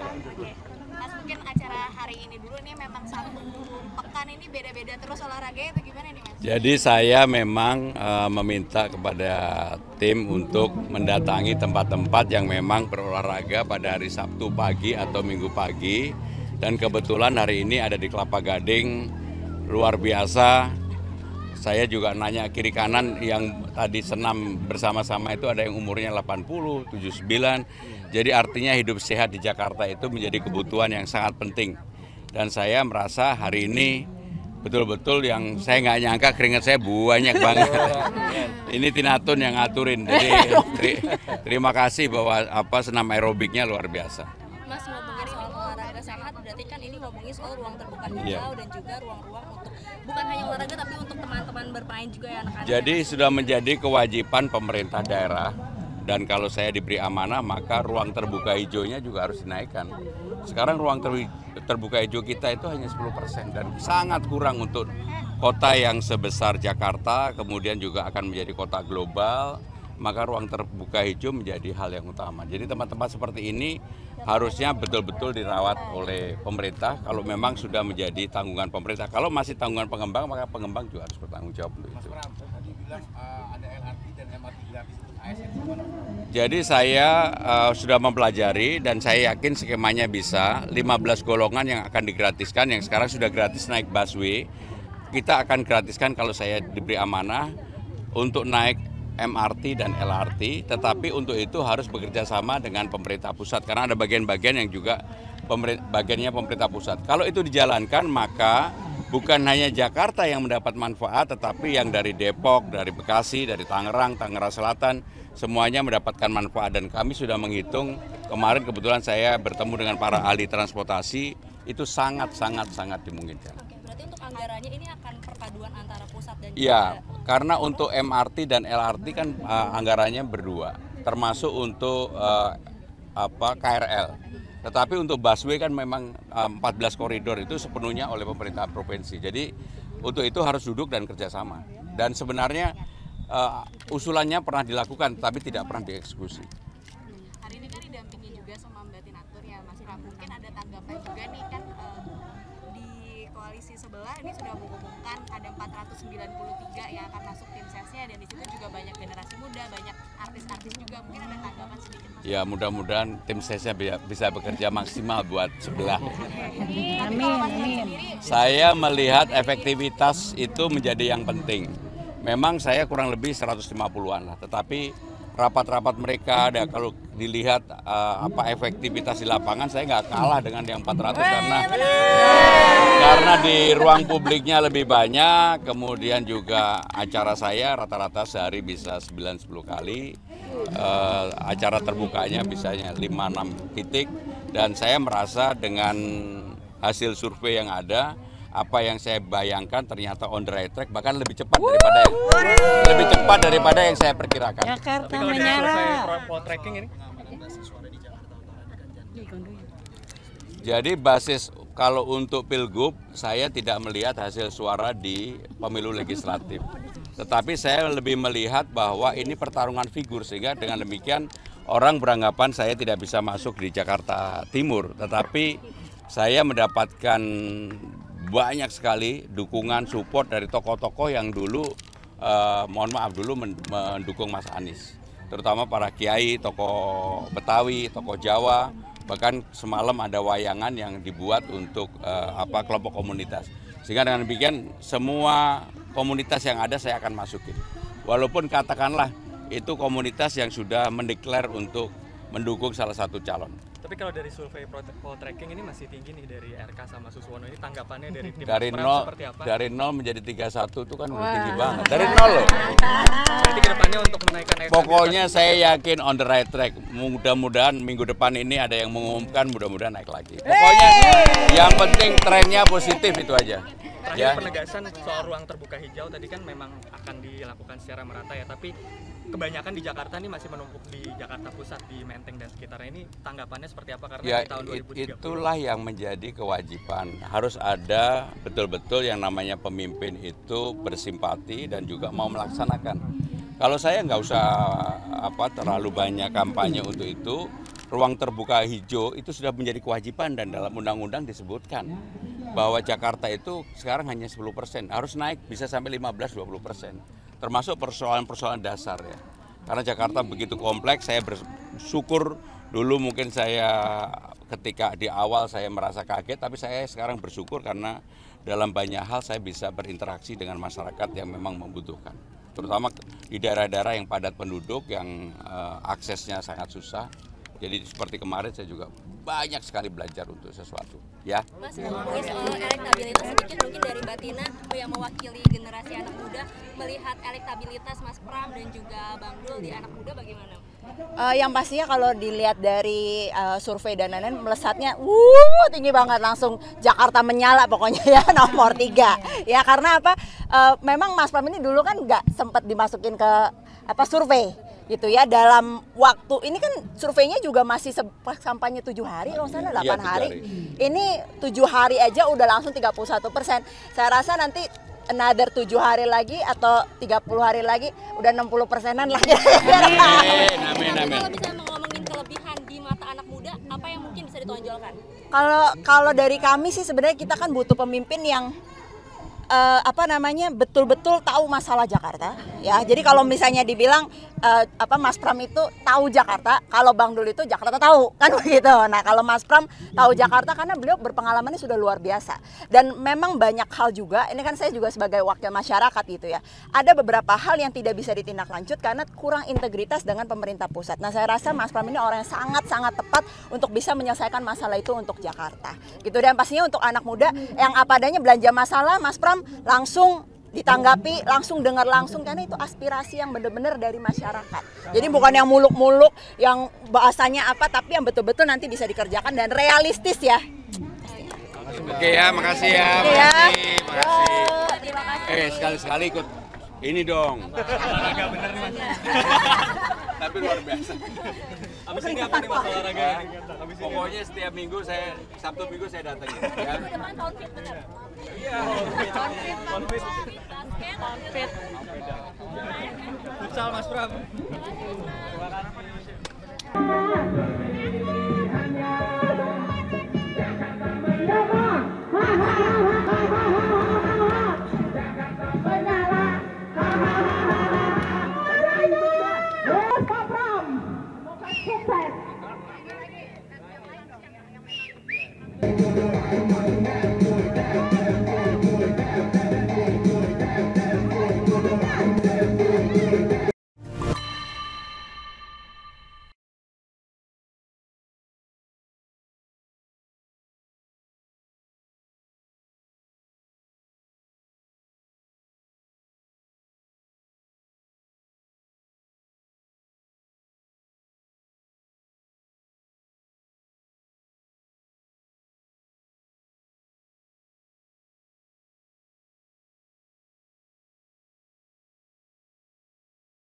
Oke, Mas mungkin acara hari ini dulu nih memang satu pekan ini beda-beda terus olahraganya itu gimana nih Mas? Jadi saya memang meminta kepada tim untuk mendatangi tempat-tempat yang memang berolahraga pada hari Sabtu pagi atau Minggu pagi. Dan kebetulan hari ini ada di Kelapa Gading, luar biasa. Saya juga nanya kiri kanan yang tadi senam bersama-sama itu ada yang umurnya 80, 79. Jadi artinya hidup sehat di Jakarta itu menjadi kebutuhan yang sangat penting. Dan saya merasa hari ini betul-betul yang saya nggak nyangka keringat saya banyak banget. Ini Tinatun yang ngaturin. Jadi terima kasih bahwa senam aerobiknya luar biasa. Mas ngomongin soal olahraga sehat, berarti kan ini ngomongin soal ruang terbuka hijau dan juga ruang-ruang untuk bukan hanya olahraga tapi untuk teman-teman bermain juga ya anak-anak. Jadi sudah menjadi kewajiban pemerintah daerah dan kalau saya diberi amanah maka ruang terbuka hijaunya juga harus dinaikkan. Sekarang ruang terbuka hijau kita itu hanya 10% dan sangat kurang untuk kota yang sebesar Jakarta, kemudian juga akan menjadi kota global. Maka ruang terbuka hijau menjadi hal yang utama. Jadi tempat-tempat seperti ini harusnya betul-betul dirawat oleh pemerintah kalau memang sudah menjadi tanggungan pemerintah. Kalau masih tanggungan pengembang, maka pengembang juga harus bertanggung jawab untuk itu. Tadi bilang ada LRT dan MRT gratis untuk ASN. Jadi saya sudah mempelajari dan saya yakin skemanya bisa 15 golongan yang akan digratiskan, yang sekarang sudah gratis naik busway. Kita akan gratiskan kalau saya diberi amanah untuk naik MRT dan LRT, tetapi untuk itu harus bekerja sama dengan pemerintah pusat karena ada bagian-bagian yang juga bagiannya pemerintah pusat. Kalau itu dijalankan maka bukan hanya Jakarta yang mendapat manfaat, tetapi yang dari Depok, dari Bekasi, dari Tangerang, Tangerang Selatan, semuanya mendapatkan manfaat dan kami sudah menghitung kemarin kebetulan saya bertemu dengan para ahli transportasi itu sangat dimungkinkan. Berarti untuk anggarannya ini akan perpaduan antara pusat dan juga... Iya, karena untuk MRT dan LRT kan anggarannya berdua, termasuk untuk KRL. Tetapi untuk busway kan memang 14 koridor itu sepenuhnya oleh pemerintah provinsi. Jadi untuk itu harus duduk dan kerjasama. Dan sebenarnya usulannya pernah dilakukan, tapi tidak pernah dieksekusi. Hari ini kan didampingi juga sama Mbak Tinatur ya Mas Pram. Mungkin ada tanggapan juga nih kan di koalisi sebelah ini sudah mengumumkan ada 493 yang akan masuk tim sesnya dan di situ juga banyak generasi muda, banyak artis-artis juga. Mungkin ada tanggapan sedikit Mas. Ya mudah-mudahan tim sesnya bisa bekerja maksimal buat sebelah. Amin. Saya melihat efektivitas itu menjadi yang penting. Memang saya kurang lebih 150-an lah, tetapi rapat-rapat mereka ada kalau dilihat efektivitas di lapangan saya nggak kalah dengan yang 400 karena di ruang publiknya lebih banyak, kemudian juga acara saya rata-rata sehari bisa 9-10 kali, acara terbukanya bisanya 5-6 titik dan saya merasa dengan hasil survei yang ada apa yang saya bayangkan ternyata on the right track bahkan lebih cepat daripada yang saya perkirakan. Jakarta menyerah. Jadi basis kalau untuk Pilgub saya tidak melihat hasil suara di pemilu legislatif. Tetapi saya lebih melihat bahwa ini pertarungan figur sehingga dengan demikian orang beranggapan saya tidak bisa masuk di Jakarta Timur. Tetapi saya mendapatkan banyak sekali dukungan support dari tokoh-tokoh yang dulu mendukung Mas Anies, terutama para kiai, tokoh Betawi, tokoh Jawa, bahkan semalam ada wayangan yang dibuat untuk kelompok komunitas. Sehingga dengan demikian semua komunitas yang ada saya akan masukin. Walaupun katakanlah itu komunitas yang sudah mendeklar untuk mendukung salah satu calon. Tapi kalau dari survei poltreking ini masih tinggi nih dari RK sama Suswono, ini tanggapannya dari tim seperti apa? Dari 0 menjadi 31 itu kan udah tinggi banget. Dari 0 loh. Nanti kedepannya untuk menaikkan Pokoknya saya yakin on the right track. Mudah-mudahan minggu depan ini ada yang mengumumkan, mudah-mudahan naik lagi. Pokoknya yang penting trennya positif itu aja. Terakhir penegasan soal ruang terbuka hijau tadi kan memang akan dilakukan secara merata ya, tapi kebanyakan di Jakarta ini masih menumpuk di Jakarta Pusat, di Menteng dan sekitarnya. Ini tanggapannya seperti apa karena Ya, di tahun 2030? itulah yang menjadi kewajiban. Harus ada betul-betul yang namanya pemimpin itu bersimpati dan juga mau melaksanakan. Kalau saya nggak usah terlalu banyak kampanye untuk itu, ruang terbuka hijau itu sudah menjadi kewajiban dan dalam undang-undang disebutkan bahwa Jakarta itu sekarang hanya 10%, harus naik bisa sampai 15-20%. Termasuk persoalan-persoalan dasar ya. Karena Jakarta begitu kompleks, saya bersyukur dulu mungkin saya ketika di awal saya merasa kaget, tapi saya sekarang bersyukur karena dalam banyak hal saya bisa berinteraksi dengan masyarakat yang memang membutuhkan. Terutama di daerah-daerah yang padat penduduk, yang aksesnya sangat susah. Jadi seperti kemarin saya juga banyak sekali belajar untuk sesuatu. Ya. Mas, ngomongin soal elektabilitas sedikit mungkin dari Mbak Tina yang mewakili generasi anak muda, melihat elektabilitas Mas Pram dan juga Bang Dul di anak muda bagaimana? Yang pastinya kalau dilihat dari survei dan lain-lain melesatnya tinggi banget, langsung Jakarta menyala pokoknya ya, nomor 3 ya. Karena apa, memang Mas Pram ini dulu kan nggak sempat dimasukin ke survei gitu ya, dalam waktu ini kan surveinya juga masih kampanye 7 hari kalau sana 8 hari. Ini 7 hari aja udah langsung 31%. Saya rasa nanti another 7 hari lagi atau 30 hari lagi udah 60%-an lah. Amin. Kalau bisa ngomongin kelebihan di mata anak muda, apa yang mungkin bisa ditonjolkan? Kalau dari kami sih sebenarnya kita kan butuh pemimpin yang betul-betul tahu masalah Jakarta ya. Jadi kalau misalnya dibilang Mas Pram itu tahu Jakarta, kalau Bang Dul itu Jakarta tahu kan begitu. Nah, kalau Mas Pram tahu Jakarta karena beliau berpengalamannya sudah luar biasa. Dan memang banyak hal juga, ini kan saya juga sebagai wakil masyarakat gitu ya. Ada beberapa hal yang tidak bisa ditindaklanjut karena kurang integritas dengan pemerintah pusat. Nah, saya rasa Mas Pram ini orang yang sangat-sangat tepat untuk bisa menyelesaikan masalah itu untuk Jakarta. Gitu, dan pastinya untuk anak muda yang apa adanya belanja masalah, Mas Pram langsung ditanggapi, langsung dengar langsung, karena itu aspirasi yang benar-benar dari masyarakat. Jadi bukan yang muluk-muluk, yang bahasanya apa, tapi yang betul-betul nanti bisa dikerjakan dan realistis ya. Oke ya, makasih ya. Makasih. Terima kasih. Sekali-sekali ikut ini dong. Olahraga bener nih Mas. Tapi luar biasa. Abis ini apa nih Mas olahraga? Pokoknya setiap minggu Sabtu Minggu saya datang ya. Depan outfit bener. Iya. Outfit. Futsal Mas Pram. Terima kasih.